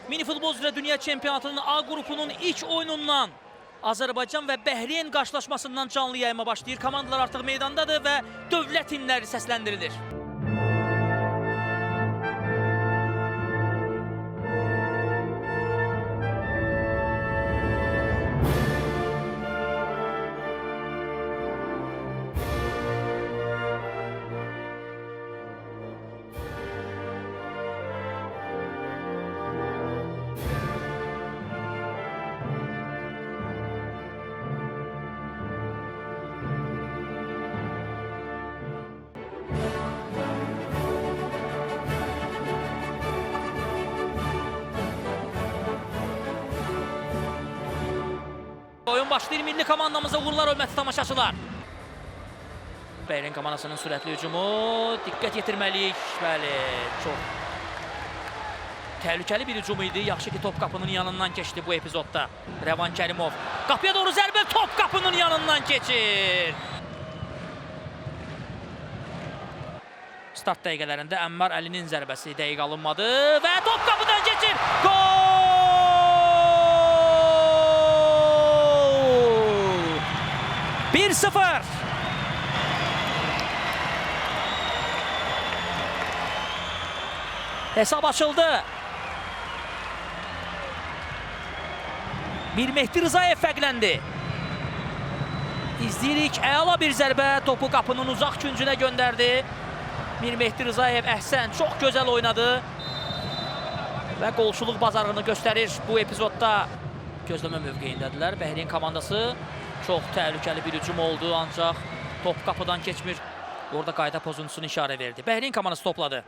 Mini futbol üzrə dünya çempionatının A qrupunun ilk oyunundan Azərbaycan və Bəhreyn qarşılaşmasından canlı yayıma başlayır. Komandalar artıq meydandadır və dövlət himnləri səsləndirilir. Oyun başlayır, milli komandamıza uğurlar hörmətli tamaşaçılar. Bəhreyn komandasının sürətli hücumu, diqqət yetirməliyik. Bəli, çox təhlükəli bir hücum idi. Yaxşı ki, top qapının yanından keçdi bu epizodda. Rəvan Kərimov, qapıya doğru zərbə, top qapının yanından keçir. Start dəqiqələrində Əmmar Əlinin zərbəsi dəqiq alınmadı və top qapıdan keçir. Gol! 1-0. Hesab açıldı. Mehdi Rızayev fərqləndi. İzləyirik, əla bir zərbə topu qapının uzaq küncünə göndərdi. Mehdi Rızayev əhsən, çox gözəl oynadı və qolçuluq bazarını göstərir bu epizodda. Gözləmə mövqeyindədirlər. Bəhreyn komandası çox təhlükəli bir hücum oldu, ancaq top qapıdan keçmir. Orada qayda pozuntusunu işarə verdi. Bəhreyn komandası topladı.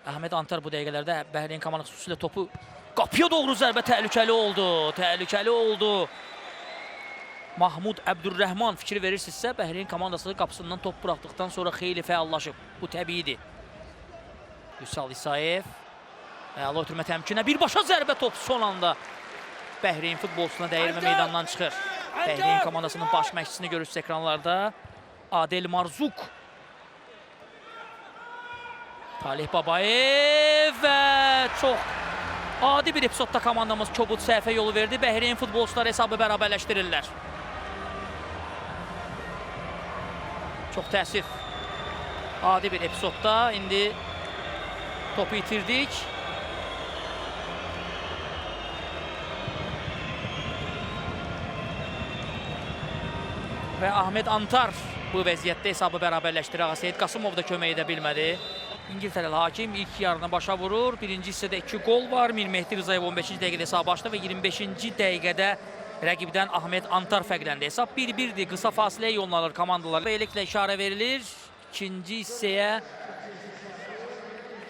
Əhməd Antar bu dəqiqələrdə Bəhreyn komandası xüsusilə topu qapıya doğru zərbə təhlükəli oldu. Təhlükəli oldu. Mahmud Əbdürrəhman fikir verirsinizsə, Bəhreyn komandası qapısından top buraxdıqdan sonra xeyli fəallaşıb. Bu təbiidir. Vüsal İsayev. Əla ötürmə təmkinə. Birbaşa zərbə top son anda Bəhreyn futbolçusuna dəyirmə meydandan çıxır. Bəhreyn komandasının baş məşqçisini görürsünüz ekranlarda. Adel Marzuk. Talih Babayev və çox adi bir epizodda komandamız kobud səhvə yolu verdi. Bəhreyn futbolçular hesabı bərabərləşdirirlər. Çox təəssüf. Adi bir epizodda indi topu itirdik. Və Əhməd Antar bu vəziyyətdə hesabı bərabərləşdirir. Seyid Qasımov da kömək edə bilmədi. İngiltərəli hakim ilk yarına başa vurur. Birinci hissədə 2 gol var. Mehdi Rızayev 15-ci dəqiqədə hesabı açdı və 25-ci dəqiqədə rəqibdən Əhməd Antar fərqləndi. Hesab 1-1-dir. Qısa fasiləyə yollanır komandalar. Beləliklə işarə verilir. İkinci hissəyə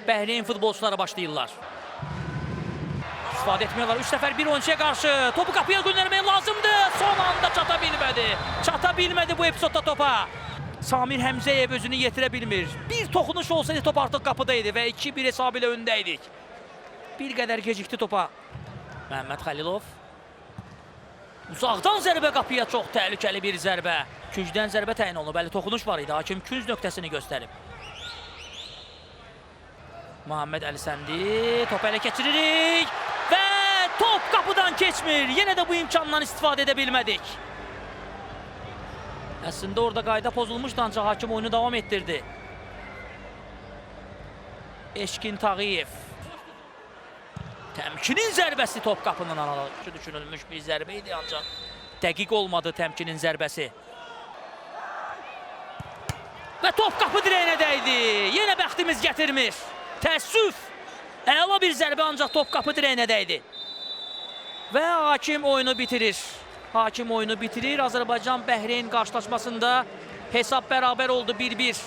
Bəhreyn futbolçuları başlayırlar. İstifadə etmiyorlar. 3 səfər bir oyuncuya qarşı. Topu qapıya göndərmək lazımdır. Son anda çata bilmədi. Çata bilmədi bu epizodda topa. Samir Həmzəyev özünü yetirə bilmir. Bir toxunuş olsaydı top artıq qapıdaydı və 2-1 hesabı ilə öndəydik. Bir qədər gecikdi topa. Məhəmməd Xəlilov. Uzaqdan zərbə qapıya, çox təhlükəli bir zərbə. Küncdən zərbə təyin olunub. Bəli, toxunuş var idi. Hakim künc nöqtəsini göstərib. Muhammed Əlisəndi. Topu ələ keçiririk. Və top qapıdan keçmir. Yenə də bu imkandan istifadə edə bilmədik. Əslində orada qayda pozulmuşdu, ancaq hakim oyunu davam etdirdi. Eşkin Tağıyev. Təmkinin zərbəsi top qapının aralığı düşünülmüş bir zərbə idi, ancaq dəqiq olmadı təmkinin zərbəsi. Və top qapı dirəyinə dəydi. Yenə bəxtimiz gətirmir. Təəssüf. Əla bir zərbə, ancaq top qapı dirəyinə dəydi. Və hakim oyunu bitirir. Hakim oyunu bitirir. Azərbaycan Bəhreyn qarşılaşmasında hesab bərabər oldu 1-1.